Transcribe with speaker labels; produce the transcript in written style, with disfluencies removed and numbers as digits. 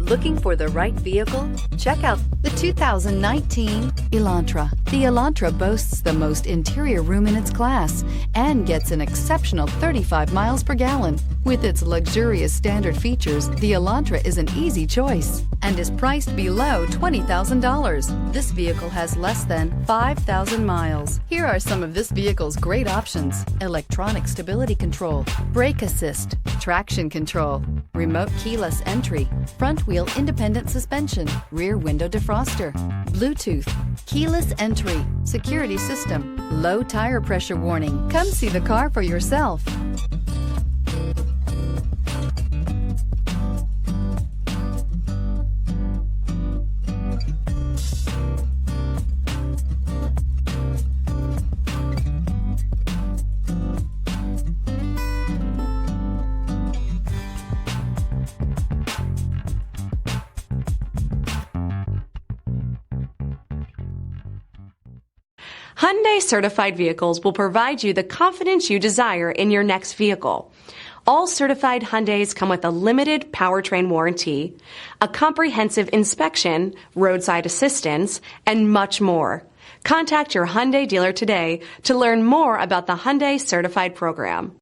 Speaker 1: Looking for the right vehicle? Check out the 2019 Elantra. The Elantra boasts the most interior room in its class and gets an exceptional 35 miles per gallon. With its luxurious standard features, the Elantra is an easy choice and is priced below $20,000. This vehicle has less than 5,000 miles. Here are some of this vehicle's great options: electronic stability control, brake assist, traction control, remote keyless entry, front wheel independent suspension, rear window defroster, Bluetooth, keyless entry, security system, low tire pressure warning. Come see the car for yourself.
Speaker 2: Hyundai Certified Vehicles will provide you the confidence you desire in your next vehicle. All certified Hyundais come with a limited powertrain warranty, a comprehensive inspection, roadside assistance, and much more. Contact your Hyundai dealer today to learn more about the Hyundai Certified program.